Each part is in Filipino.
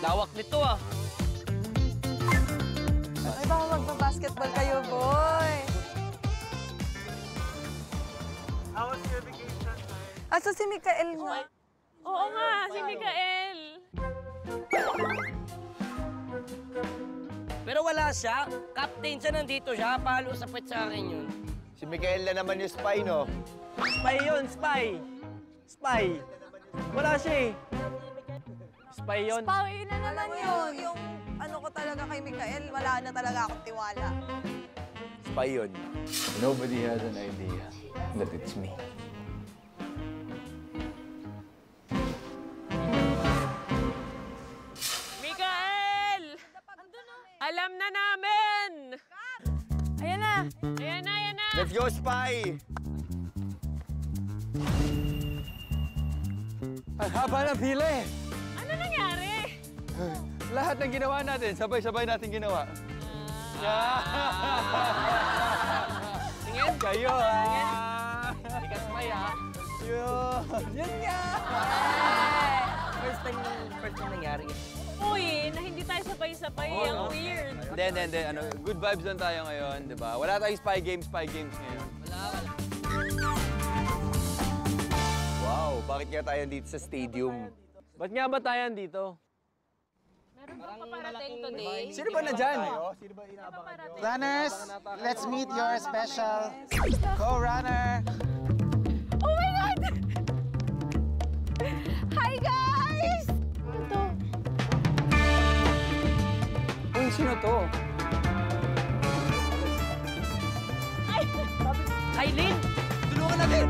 Lawak nito ah. Ay, baka magpa-basketball kayo, boy. How was your vacation? Asa si Mikael nga? Oo nga, si Mikael. Pero wala siya. Captain siya, nandito siya. Palo sa puwet sa akin yun. Si Mikael na naman yung spy, no? Spy yun, spy. Spy. Wala siya eh. Spy yun. Spy na Alam naman mo yun. yung ano ko talaga kay Mikael, wala na talaga akong tiwala. Spy yun. Nobody has an idea that it's me. Mikael! Alam na namin! Ayan na! Ayan na, ayan na! Let's go, spy! Ang haba ng pila eh. Ano nangyari? Lahat ng ginawa natin, sabay-sabay natin ginawa. Tingin. Kayo ah! Hindi ka spy ah. Yun nga! First time nangyari. Uy, na hindi tayo sabay-sabay. Ang weird. Hindi. Ano, good vibes lang tayo ngayon, di ba? Wala tayong spy games ngayon. Wala. Wow, bakit nga tayo dito sa stadium? Ba't nga ba tayo dito? Meron bang paparating today? Sino ba na dyan? Runners, let's meet your special co-runner. Oh my God! Hi, guys! Ito. Uy, sino to? Kailin! Tulungan natin!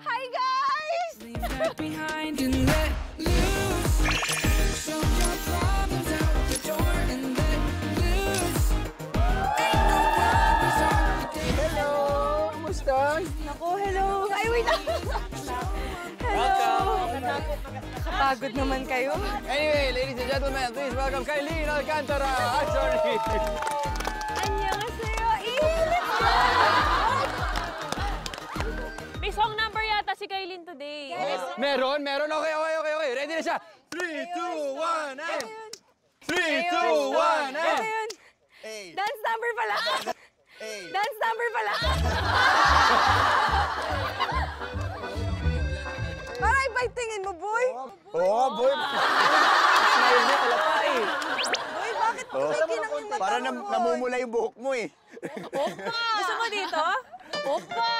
Hi, guys! Behind and let loose. Shove your problems out the door and let loose. Ain't no worries on the day. Hello! Kumusta? Naku, hello! Ay, wait lang! Hello! Nakapagod naman kayo. Anyway, ladies and gentlemen, please welcome Kailin Alcantara! Sorry! Annyeonghaseyo! Init! May song number yata si Kailin today. Meron? Okay. Ready na siya. 3, 2, 1, and... 3, 2, 1, and... Ayun! Dance number pala! Dance number pala! Parang iba yung tingin mo, boy! Oo, boy! Smile niya, kalapa eh. Boy, bakit may kinangin mata Para mo, boy? namumula yung buhok mo eh. Opa! Gusto mo dito? Opa!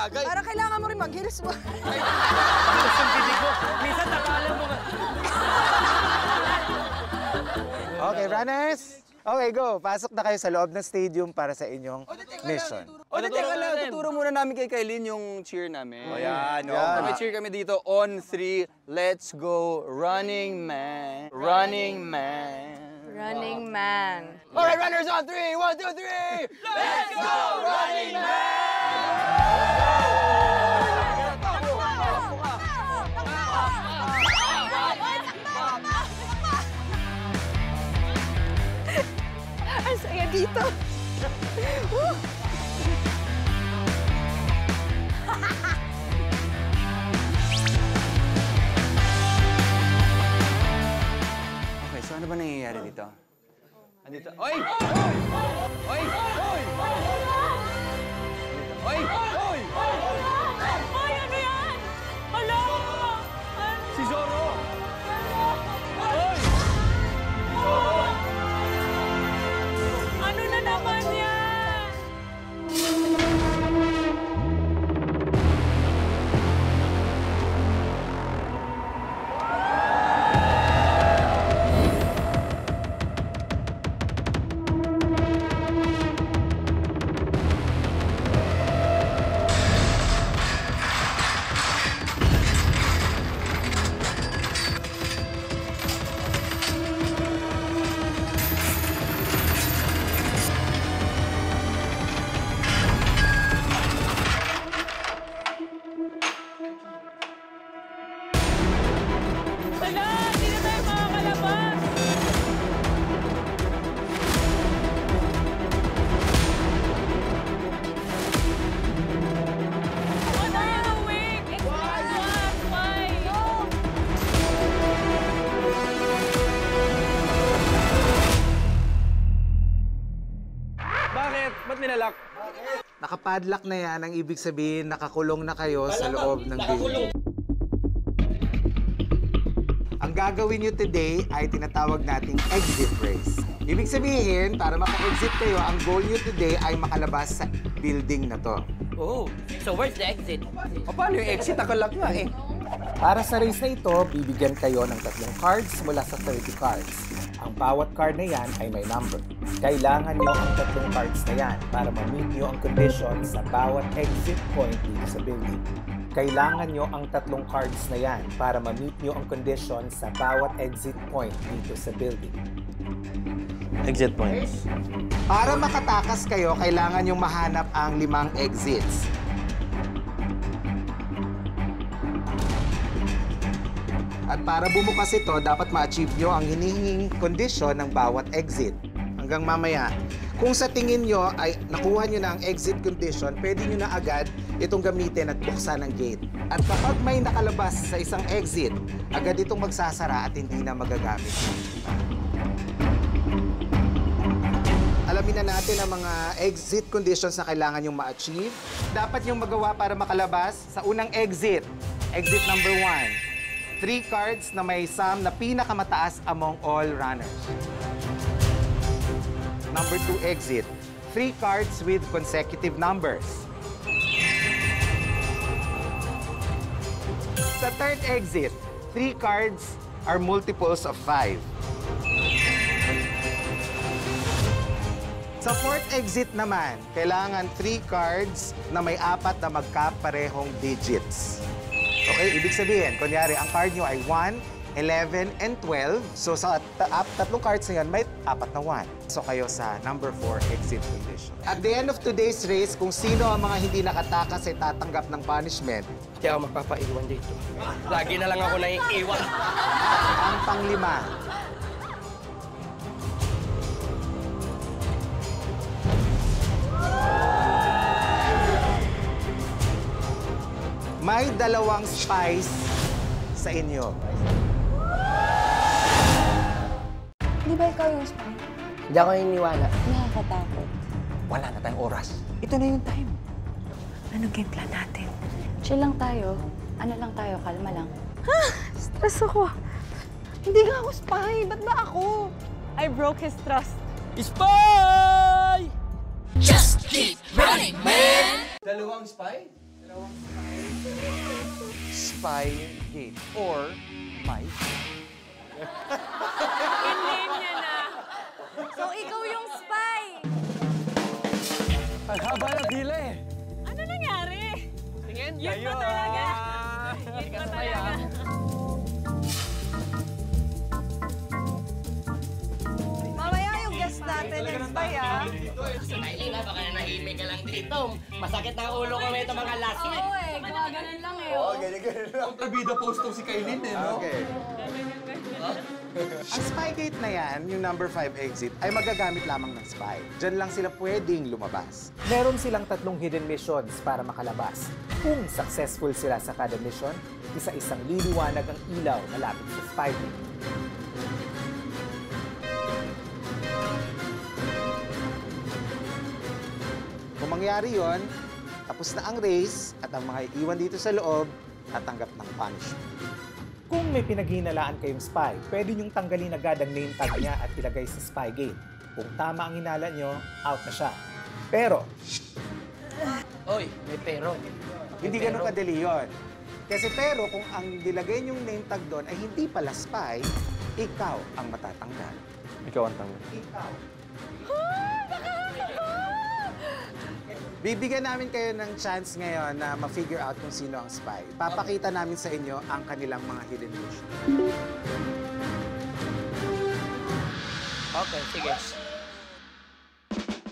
Para kailangan mo rin mag-heels mo. Minsan nakala mo nga. Okay, runners. Okay, go. Pasok na kayo sa loob ng stadium para sa inyong mission. O, teka lang. Tuturo muna namin kay Kailin yung cheer namin. O yan, o. May cheer kami dito. On 3, let's go. Running man. Running man. Running man. All right, runners on 3. 1, 2, 3. Let's go, running man! Ang saya dito. Okay, so ano ba nangyayari dito? Andito. Oy! Oy! Oy! Oy! Oy! Ay, ano yan? Hala! Si Zorro! Ano na naman yan? Nakapadlock na yan, ang ibig sabihin nakakulong na kayo sa loob ng building. Ang gagawin nyo today ay tinatawag nating exit race. Ibig sabihin, para maka-exit kayo, ang goal nyo today ay makalabas sa building na to. Oh, so where's the exit? O, paano yung exit? Akalak nga eh. Para sa race na ito, bibigyan kayo ng 3 cards mula sa 30 cards. Ang bawat card na yan ay may number. Kailangan nyo ang 3 cards na yan para ma-meet nyo ang condition sa bawat exit point dito sa building. Kailangan nyo ang 3 cards na yan para ma-meet nyo ang condition sa bawat exit point dito sa building. Exit points. Para makatakas kayo, kailangan nyo mahanap ang 5 exits. At para bumukas ito, dapat ma-achieve nyo ang hinihinging kondisyon ng bawat exit. Hanggang mamaya, kung sa tingin nyo ay nakuha nyo na ang exit condition, pwede nyo na agad itong gamitin at buksan ang gate. At kapag may nakalabas sa isang exit, agad itong magsasara at hindi na magagamit. Alamin na natin ang mga exit conditions na kailangan yung ma-achieve. Dapat yung magawa para makalabas sa unang exit. Exit number 1. 3 cards na may sum na pinakamataas among all runners. Number 2 exit. 3 cards with consecutive numbers. Sa third exit, 3 cards are multiples of 5. Sa fourth exit naman, kailangan 3 cards na may 4 na magkaparehong digits. Okay, ibig sabihin, kunyari, ang card nyo ay 1, 11, and 12. So sa 3 cards na yan, may 4 na 1. So kayo sa number 4 exit condition. At the end of today's race, kung sino ang mga hindi nakatakas ay tatanggap ng punishment. Hindi ako magpapaiwan dito. Lagi na lang ako naiiwan. Ang pang-5. May 2 spies sa inyo. Di ba ikaw yung spy? Hindi ako iniwala. Nakakatakot. Wala na tayong oras. Ito na yung time. Anong game plan natin? Chill lang tayo. Ano lang tayo, kalma lang. Stress ako. Hindi nga ako spy. Ba't ba ako? I broke his trust. Spy! Dalawang spy? Spy gate or mic. In-name niya na. So, ikaw yung spy! Ang haba ng pila eh. Ano nangyari? Tingin Yun kayo, pa talaga. ah. Yun pa talaga. Mamaya yung guest natin yung spy, ah. Nailina, baka nahimik ka lang dito. Masakit ang ulo ko ito mga last week. Oo eh, gumaganon lang eh. Oo, ganyan. Kontrabida post to si Kailin eh, no? Okay. Ang spy gate na yan, yung number 5 exit, ay magagamit lamang ng spy. Diyan lang sila pwedeng lumabas. Meron silang 3 hidden missions para makalabas. Kung successful sila sa kada mission, isa-isang liliwanag ang ilaw malapit sa spy gate. Kung mangyari yon, tapos na ang race at ang mga iwan dito sa loob, tatanggap ng punishment. Kung may pinaghinalaan kayong spy, pwede niyong tanggalin agad ang name tag niya at ilagay sa spy gate. Kung tama ang hinala niyo, out na siya. Pero, Oy, may pero. hindi ganun kadali yun. Kasi pero kung ang nilagay niyong name tag doon ay hindi pala spy, ikaw ang matatanggal. Ikaw ang tama. Ikaw. Bibigyan namin kayo ng chance ngayon na ma-figure out kung sino ang spy. Papakita namin sa inyo ang kanilang mga hidden mission. Okay, sige.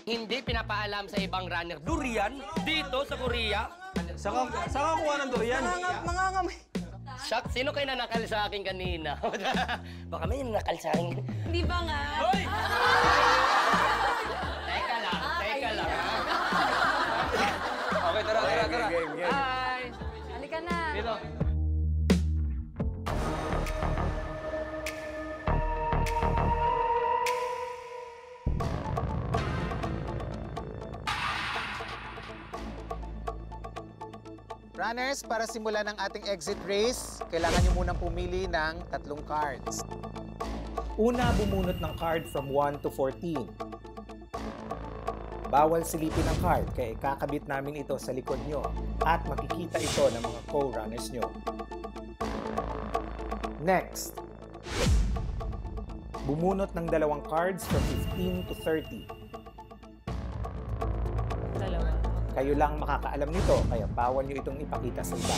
Hindi pinapaalam sa ibang runner. Durian? Dito sa Korea? Saan ka kuha ng durian? Mangangamay. Shock, sino kayo nanakal sa akin kanina? Baka may nanakal sa akin. Di ba nga? Hoy! Teka lang, teka lang. Okay, tara. Hi! Halika na. Dito. Runners, para simulan ang ating exit race, kailangan nyo munang pumili ng 3 cards. Una, bumunot ng card from 1 to 14. Bawal silipin ang card, kaya ikakabit namin ito sa likod nyo at makikita ito ng mga co-runners nyo. Next, bumunot ng 2 cards from 15 to 30. Dalawa. Kayo lang makakaalam nito, kaya bawal nyo itong ipakita sa iba.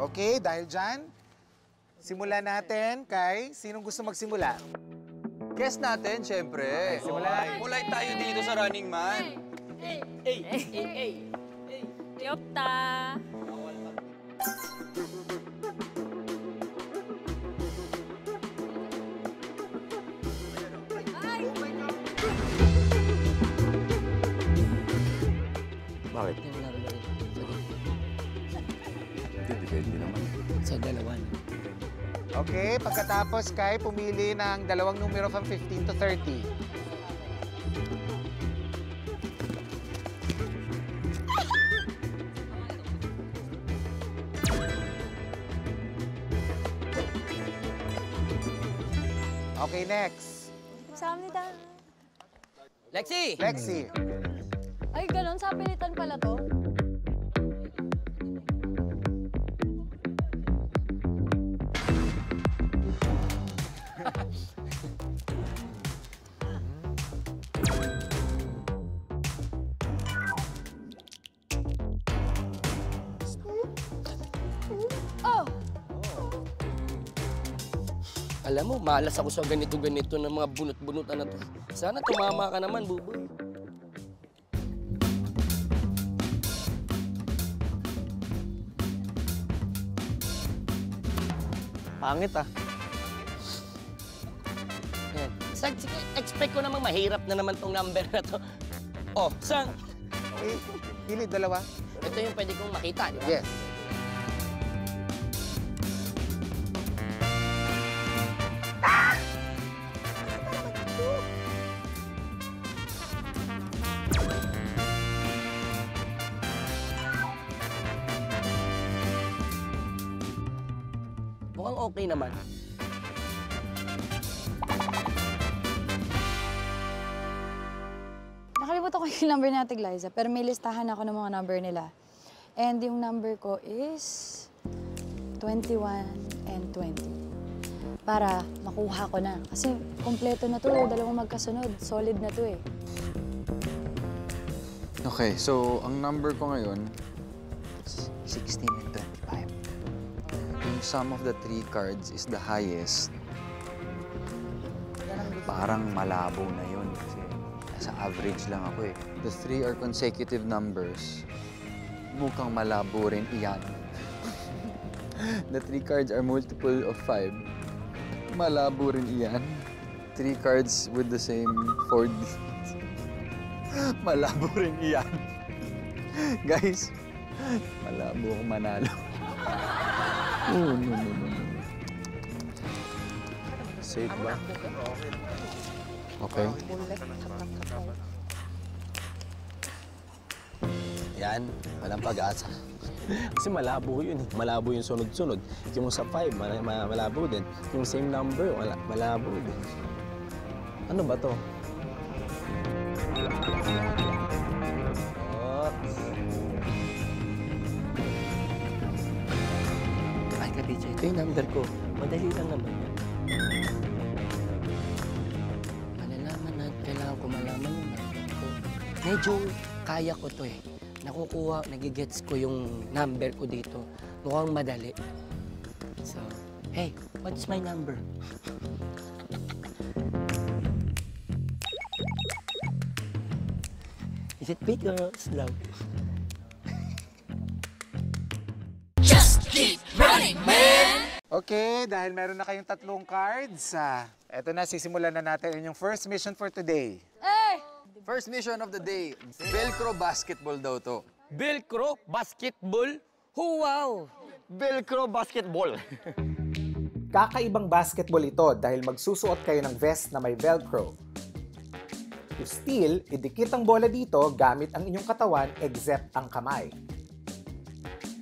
Okay, dahil dyan, simulan natin kay sinong gusto magsimula? Guess natin, syempre. Simulan. Mulay tayo dito sa Running Man. Yopta. Bakit? Depende naman. Sa dalawa. Okay, pagkatapos kay pumili ng 2 numero from 15 to 30. Okay, next. Samnita. Lexi! Lexi. Ay, ganun. Sa pilitan pala to. Oh! Alam mo, malas ako sa ganito-ganito ng mga bunot-bunutan na to. Sana tumama ka naman, buboy. Pangit ah. Ayan. Expect ko namang mahirap na naman tong number na to. Oh, saan? Okay, pili 2. Ito yung pwede kong makita, di ba? Yes. Mukhang okay naman. Nakalimutan ko yung number natin, Liza, pero may listahan ako ng mga number nila. And yung number ko is 21 and 20. Para makuha ko na. Kasi kompleto na to, 2 magkasunod. Solid na to eh. Okay, so ang number ko ngayon is 16 and 25. Yung sum of the 3 cards is the highest. Parang malabo na yun kasi nasa average lang ako eh. The 3 are consecutive numbers. Mukhang malabo rin iyan. The 3 cards are multiple of 5. Malabo rin iyan. 3 cards with the same 4 digits. Malabo rin iyan. Guys, malabo akong manalo. Oh, no. Safe ba? Okay. Yan, walang pag-asa. Kasi malabo yun eh. Malabo yung sunod-sunod. Yung sa 5, malabo din. Yung same number, malabo din. Ano ba to? Ay, ka-DJ, ito yung number ko. Madali lang naman yan. Malalaman na, kailangan ko malaman yung number ko. Medyo kaya ko to eh. Nakukuha, nagigets ko yung number ko dito. Mukhang madali. So, hey, what's my number? Is it big or slow? Okay, dahil meron na kayong 3 cards, eto na, sisimulan na natin yung first mission for today. First mission of the day, Velcro basketball daw to. Velcro basketball? Oh, wow! Velcro basketball. Kakaibang basketball ito dahil magsusuot kayo ng vest na may Velcro. To steal, idikit ang bola dito gamit ang inyong katawan except ang kamay.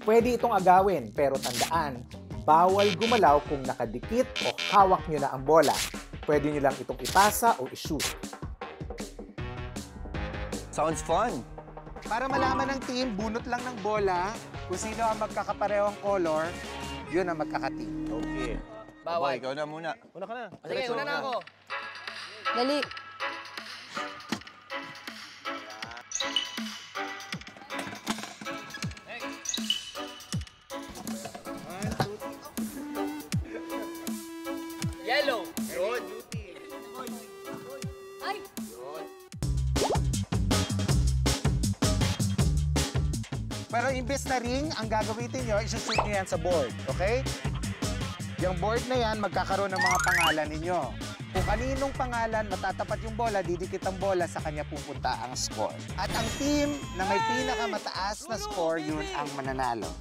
Pwede itong agawin, pero tandaan, bawal gumalaw kung nakadikit o hawak nyo na ang bola. Pwede nyo lang itong ipasa o ishoot. Sounds fun. Para malaman ng team, bunot lang ng bola. Kung sino ang magkakaparehong color, yun ang magkaka-team. Okay. Bawal. Ikaw na muna. Una ka na. Sige, una na ako. Dali. Yellow. Yun. Ay! Pero imbes na ring, ang gagamitin nyo, isushoot nyo yan sa board, okay? Yung board na yan, magkakaroon ng mga pangalan ninyo. Kung kaninong pangalan, matatapat yung bola, didikit ang bola, sa kanya pupunta ang score. At ang team na may pinakamataas na score, yun ang mananalo.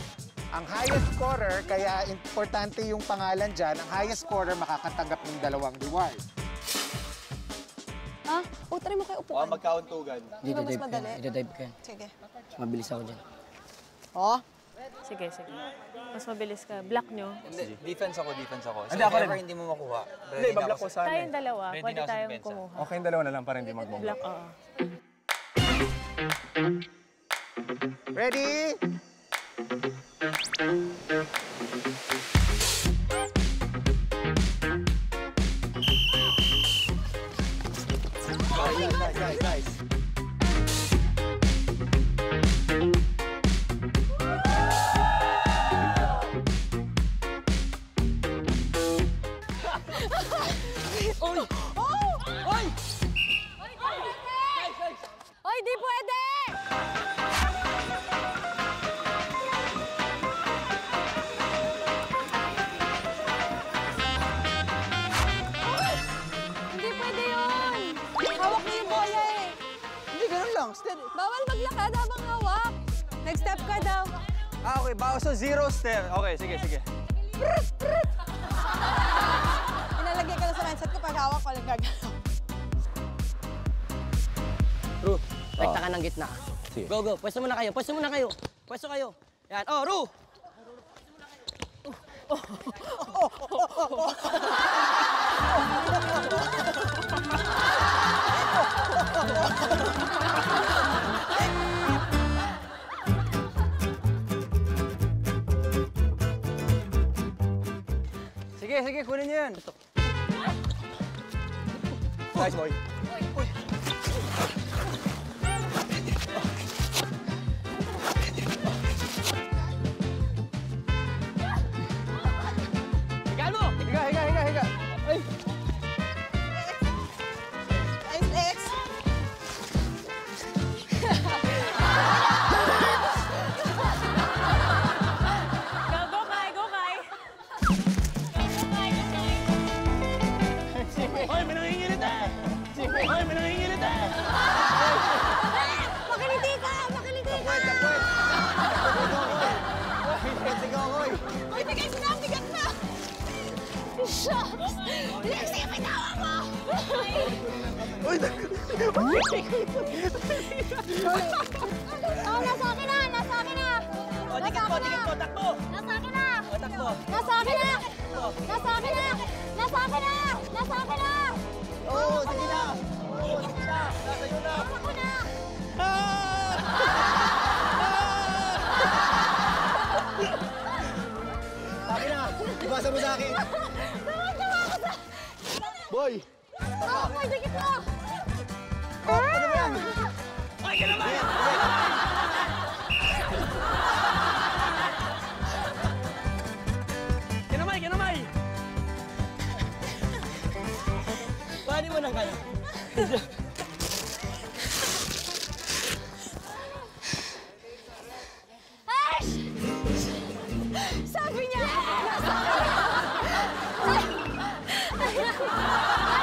Ang highest scorer, kaya importante yung pangalan dyan, ang highest scorer makakatanggap ng 2 reward. Ha? O, try mo kayo upuan. Magkauntugan. Dito mas dive ka. madali? Dito dive ka. Sige. Mabilis ako dyan. Oh. Sige, sige. Mas mabilis ka. Block nyo. Defense ako. Hindi, ako rin. Hindi mo makuha. Hindi, bablock ko sana. Tayong dalawa. Pwede tayong kumuha. Okay, yung dalawa na lang para hindi mag-bomba. Block, oo. Ready? Guys. Oy, di pwede! Hindi pwede yun! Hawak mo yung bola eh! Hindi, ganun lang. Steady. Bawal maglakad habang hawak! Nag-step ka daw. Okay. Bawas sa 0 step. Okay, sige. Inalagay ka na sa mindset ko pag hawak ko lang gagalaw. Ru, rekta ka ng gitna. Sige. Go, go. Pwesto muna kayo. Pwesto kayo. Yan. Oh, Ru! Sige, kunin niyo yan. Nice boy. Higaan mo! Higa. Ay. X. Go, Kai! Go, Kai! Hoy, may nangingilit eh! Makiliti ka! Makiliti ka! Uy, bigat na! Bigat na! Shucks! Lexi, pitawa mo! Oh, nasa akin na! Nasa akin na! O, dikit mo! Takbo! Nasa akin na! O, takbo! Nasa akin na! Nasa akin na! Nasa akin na! Nasa akin na! Oo, sige na! Nasa iyo na! Nasa ko na! Sabi na! Ibasa mo sa akin! Tawa ko sa... Boy! Oh, boy, dikit mo! Ano ba yan? Ay, ka naman! Kinamay! Paano mo na kaya? Ay! Sabi niya! Nasa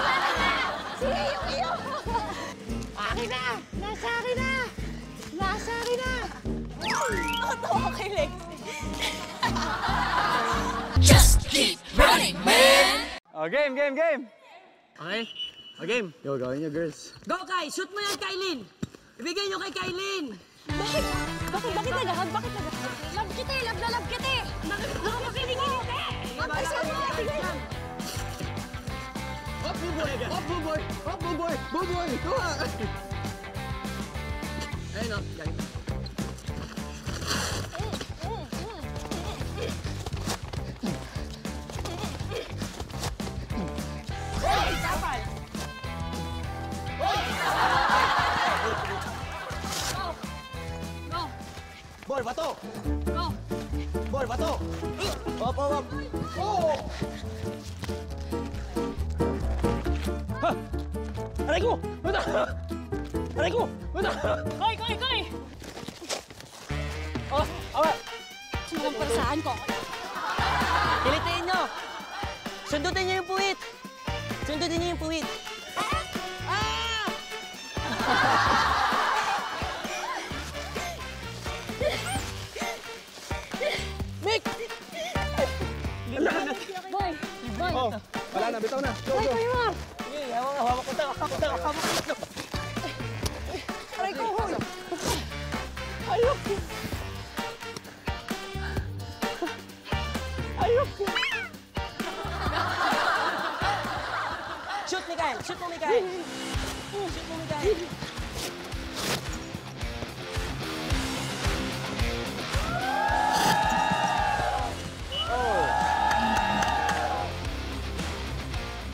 akin na! Sige, yung iyo! Akin na! Nasa akin na! Nasa akin na! Ako tawa kay Lexi. Oh, game. Okay? O, game. Yo, gawin niyo, girls. Go, Kai! Shoot mo yan, Kailin! Ibigay nyo kay Kailin! Bakit? Bakit nagahag? Bakit nagahag? Love kita eh! Love na love kita eh! Makinig ka! Mapasal mo! Hop, buboy! Hop, buboy! Hop, buboy! Buboy! Kuha! Ayun o, galing. Ball, bato! Go! Ball, bato! Hop, hop, hop! Oh! Ha! Aray ko! Bato! Aray ko! Bato! Koy! Koy! Koy! Oh, awa! Sinungang parasaan ko. Kilitain nyo! Sundutin nyo yung puwit! Sundutin nyo yung puwit! Boy! Boy! Oh, wala na, bitaw na. Go, go! Sige, hawak ko tayo, hawak ko tayo, hawak ko tayo. Aray ko, hoy! Shoot, Mikael! Shoot mo, Mikael! Shoot mo, Mikael!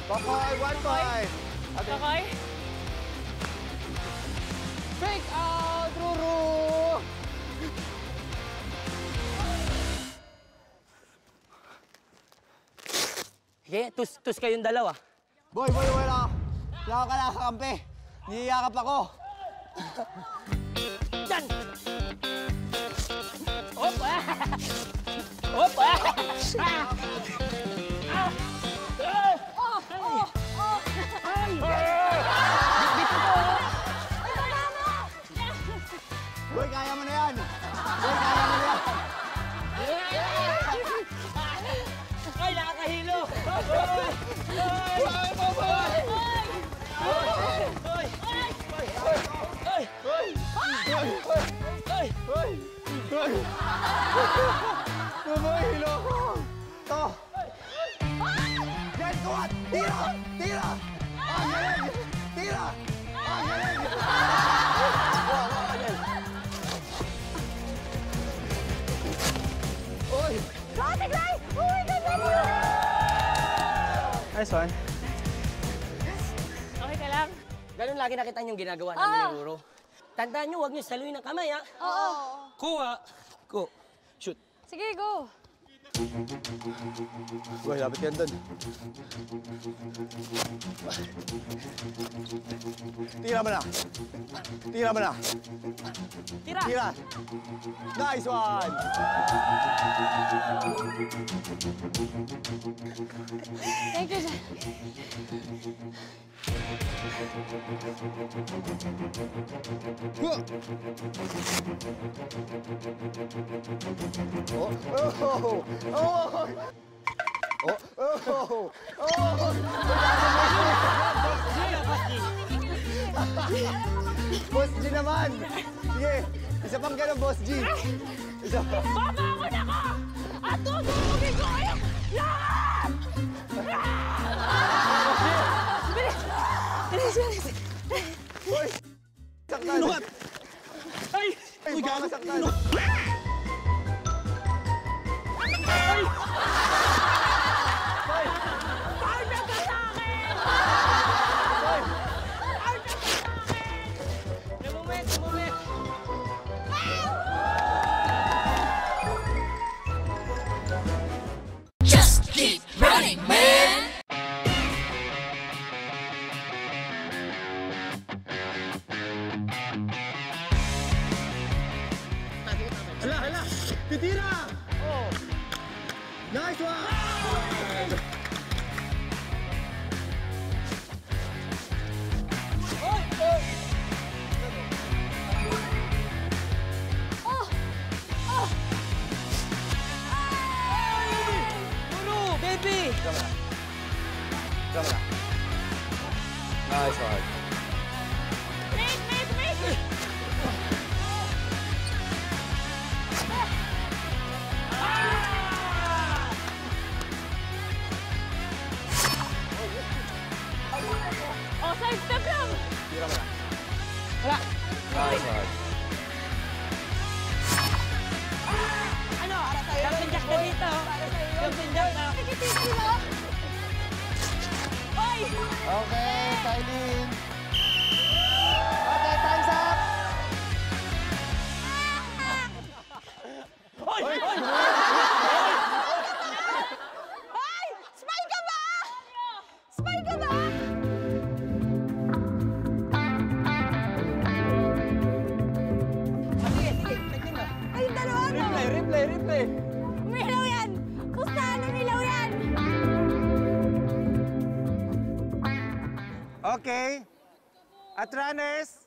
Bakoy, 1 point! Okay? Fake out, Ruru! Sige, tus kayong dalawa. Boy, wala. Wala ka nakakampi. Niyayakap ako. Yan! Opa! Opa! Boy, kaya mo na yan. Boy, kaya mo na yan. Ay, nakakahilo! Boy, boy! Boy, hilo ko. To. Yan, kuhat! Tira! Tira! Ah, galing! Tira! Ah, galing! Oy! Nice one. Okay ka lang? Ganun lagi nakita yung ginagawa namin ni Ruro. Tandaan nyo, huwag nyo saluhin ng kamay, ha? Oo. Kuha! Go! Shoot! Sige, go! Boy, lapit yan doon. Tira mo na. Tira mo na. Tira! Tira. Nice one. Thank you, sir. Oh, oh, oh, oh, oh, oh. Boss G naman. Sige, isa pang ganun, Boss G. Isa pa. Babangon ako! At tutulugin ko kayo! Lahat! Boy, saktan. Ay! Ay, baka masaktan. Partner ka sa akin! Moment! Just keep running, man! Hala! Titira! Oh! Nice one! Ruro! Baby! Camera. Nice one. Make! Okay, Kylie. Okay, time's up. Ay! Spy ka ba? Spy ka ba? Ay, dalawa no? Replay. Umilaw yan! Pustahan, umilaw yan! Okay. At runners,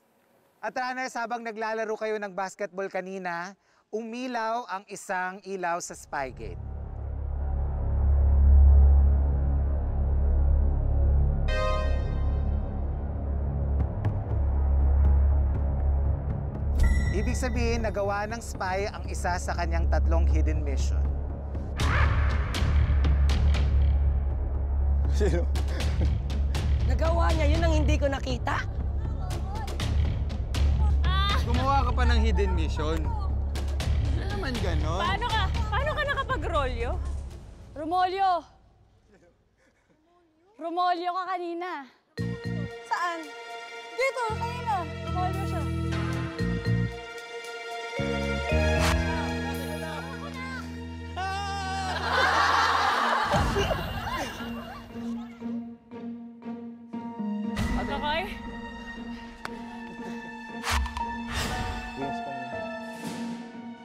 habang naglalaro kayo ng basketball kanina, umilaw ang isang ilaw sa Spygate. Ibig sabihin, nagawa ng spy ang isa sa kanyang 3 hidden mission. Sino? Nagawa niya yun ang hindi ko nakita. Gumawa ka pa ng hidden mission. Ano naman ganon? Paano ka nakapag-rolyo? Romolyo ka kanina. Saan? Dito, kanina. Romolyo siya. Kakay?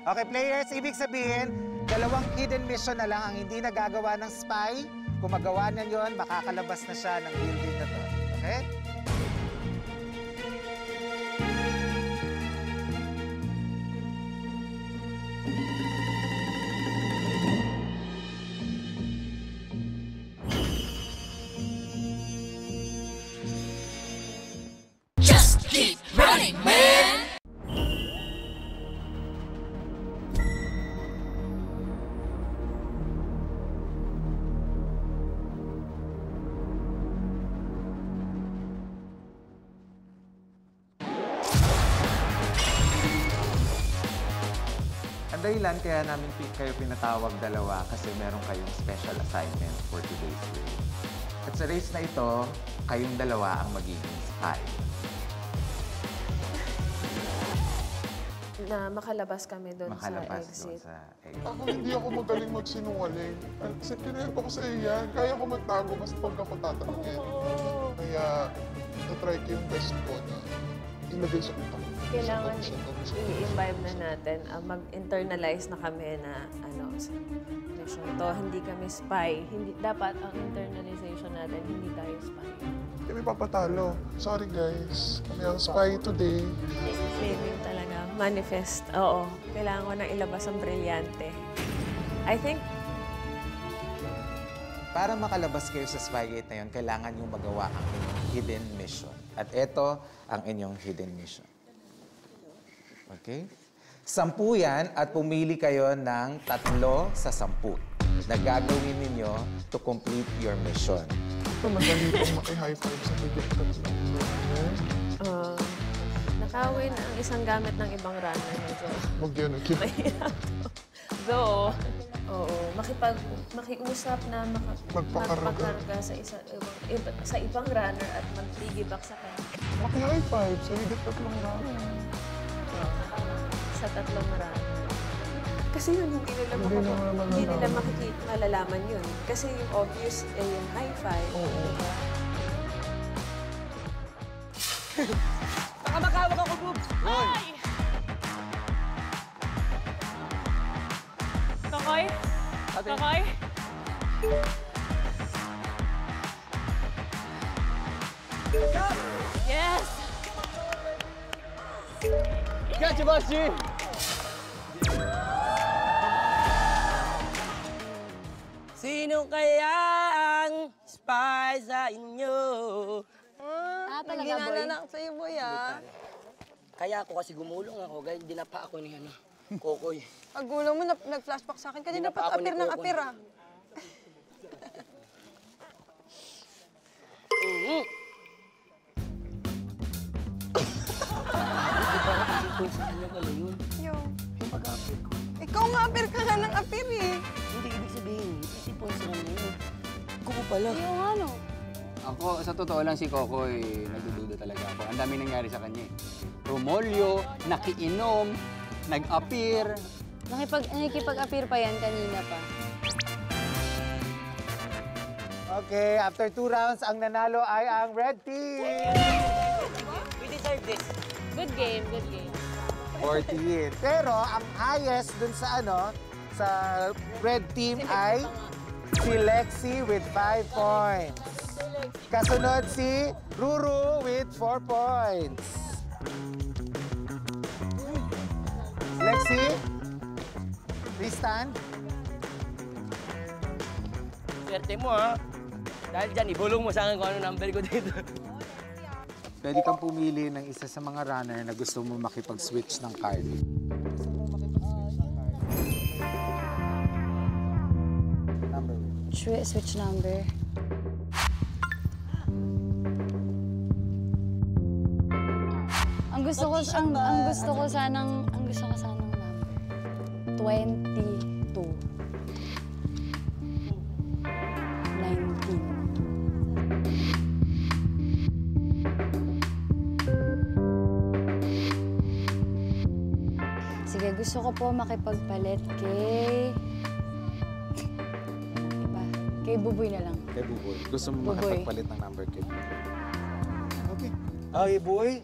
Okay, players, ibig sabihin, 2 hidden mission na lang ang hindi nagagawa ng spy. Kung magawa niya yun, makakalabas na siya ng building na to. Okay? Just keep running, man! Ang dahilan kaya namin kayo pinatawag dalawa kasi meron kayong special assignment for today's race. At sa race na ito, kayong dalawa ang magiging spy. Na makalabas kami doon sa exit. Ako hindi ako magaling magsinungaling. Kasi kinento ko sa iya, kaya ko magtago mas pag ako tatanungin. Kaya natry ko yung best ko na ilagay sa utak. Kailangan i-imbibe na natin, mag-internalize na kami na mission to. Hindi kami spy. Dapat ang internalization natin, hindi tayo spy. Kami papatalo. Sorry guys, kami ang spy today. Framing talaga. Manifest. Oo. Kailangan ko nang ilabas ang brilyante. I think Para makalabas kayo sa Spygate na yun, kailangan nyo magawa ang inyong hidden mission. At ito ang inyong hidden mission. Okay? 10 yan at pumili kayo ng 3 sa 10 na gagawin ninyo to complete your mission. Ito, madali pong maki-high five sa bigyan ka lang. Nakawin ang isang gamit ng ibang runner. Medyo Huwag yan, okay. mahirap to. Though, oo, makiusap na magpakarga sa ibang runner at mag-piggyback sa kanya. Maki-high five sa higit 3 runner. Sa 3 runner. Kasi yun, hindi nila malalaman yun. Kasi yung obvious, yung high five. Oo. Diba? Baka makawag ako, boobs! Ay! Tokoy? Tokoy? Yes! Gotcha, Boss G! Sino kaya ang spy sa inyo? Talaga, boy? sa'yo, boy, ah. Kaya ako kasi gumulong ako, guys. Dinapa ako ni Kokoy. Pag gulo mo, nag-flashback sa akin. Kanina Dinapa pa ako ni apir ng Coco. apir, ah. Ano pala yun? Yo. Pag-apir ko. Ikaw nga apir ka nga ng apir, eh. Hindi ibig sabihin, isipon sa ano yun. pala. Yung ano? Ako, sa totoo lang si Kokoy, nagdududa talaga ako. Ang dami nangyari sa kanya eh. Rumolyo, nakiinom, nag-appear. Nakikipag-appear pa yan kanina pa. Okay, after 2 rounds, ang nanalo ay ang red team. We deserve this. Good game, good game. 14. Pero ang highest dun sa sa red team ay si Lexi with 5 points. Kasunod si Ruru with 4 points. Lexi, please stand. Swerte mo ha. Dahil dyan, ibulong mo sa akin kung ano number ko dito. Pwede kang pumili ng isa sa mga runner na gusto mo makipag-switch ng card. Switch number. Ang gusto ko sanang number. 22. 19. Sige, gusto ko po makipagpalit kay... Iba. Kay Buboy na lang. Kay Buboy. Gusto mo Buboy. makipagpalit ng number kay Buboy. Okay. Okay, Buboy.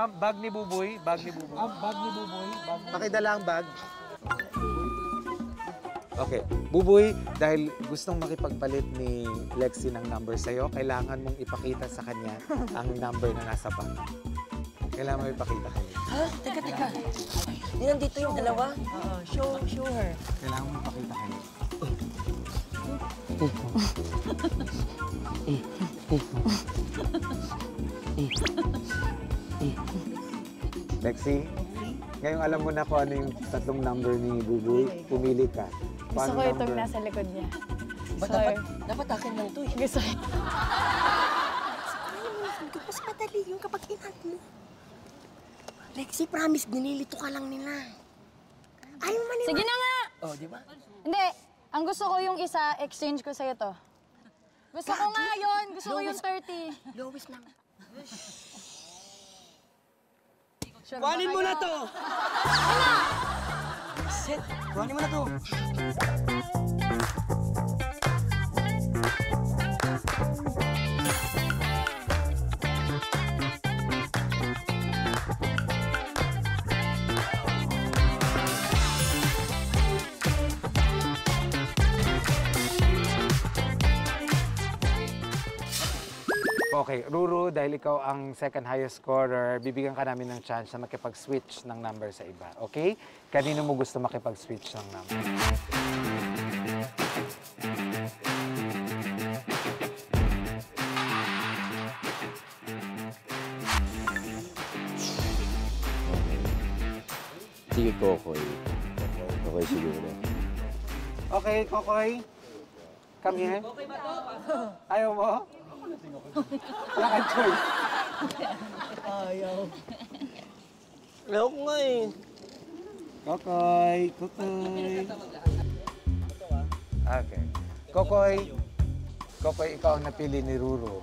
Bag ni Buboy. Bag ni Buboy. Bag ni Buboy. Pakidala ang bag. Okay. Buboy, dahil gustong makipagpalit ni Lexi ng number sa'yo, kailangan mong ipakita sa kanya ang number na nasa bag. Kailangan mo ipakita kanya. Ha? Teka. Di nandito yung dalawa? Show her. Kailangan mo ipakita kanya. Lexi, ngayong alam mo na kung ano yung tatlong number ni Buboy, pumili ka. Gusto ko itong nasa likod niya. Dapat akin lang ito eh. Gusto ko. Mas madali yung kapag inat mo. Lexi, promise, dinilito ka lang nila. Ayaw man nila. Sige na nga! Oh, di ba? Hindi. Ang gusto ko yung isa, exchange ko sa'yo to. Gusto ko nga yun. Gusto ko yung 30. Lowest lang. Kuhanin mo na to! Set! Kuhanin mo na to! Okay, Ruru, dahil ikaw ang second highest scorer, bibigyan ka namin ng chance na makipag-switch ng number sa iba. Okay? Kanino mo gusto makipag-switch ng number? Sige, Kokoy. Kokoy siguro. Okay, Kokoy. Come here. Ayaw mo? Wala kang choice. Ayaw ko nga eh. Kokoy. Okay. Kokoy, ikaw ang napili ni Ruru.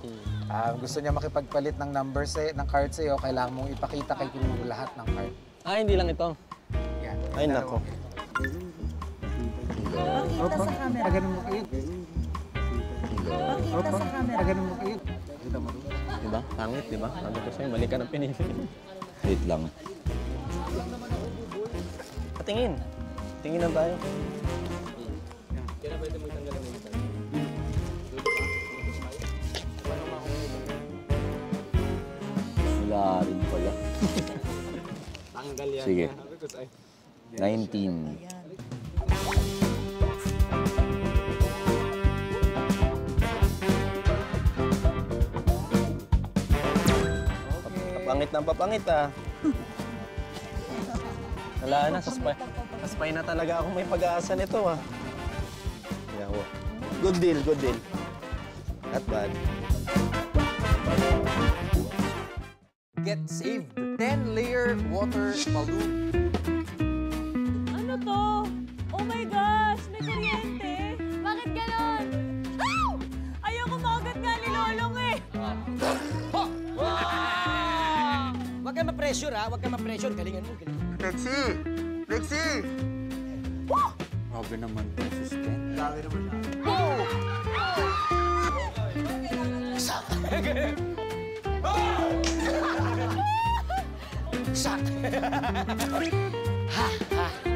Gusto niya makipagpalit ng number ng card sa'yo, kailangan mong ipakita kay Ruru lahat ng card. Hindi lang ito. Yan. Ay, nako. Pakita sa camera. Paganon mo kayo. Pakita sa camera. Paganon mo kayo. Kita mo doon. Diba? Pangit, diba? Sabi ko sa'yo, mali ka ng pinili. Wait lang. Patingin. Tingin na tayo. Kaya na pwede mo itanggalan ng ito. Wala rin pala. Tanggal yan. Sige. 19. Papangit ng papangit ah. Wala na, sa spy na talaga ako may pag-aasa nito ah. Yawa. Good deal, good deal. Not bad. Get saved. 10-layer water balloon. Ano to? Oh my gosh! May kuryente! Bakit ganon? ma-pressure ha. Huwag ka ma-pressure. Galingan mo, galingan mo. Lexi! Lexi! Grabe naman po, assistant. Grabe naman siya. Sak! Ha, ha.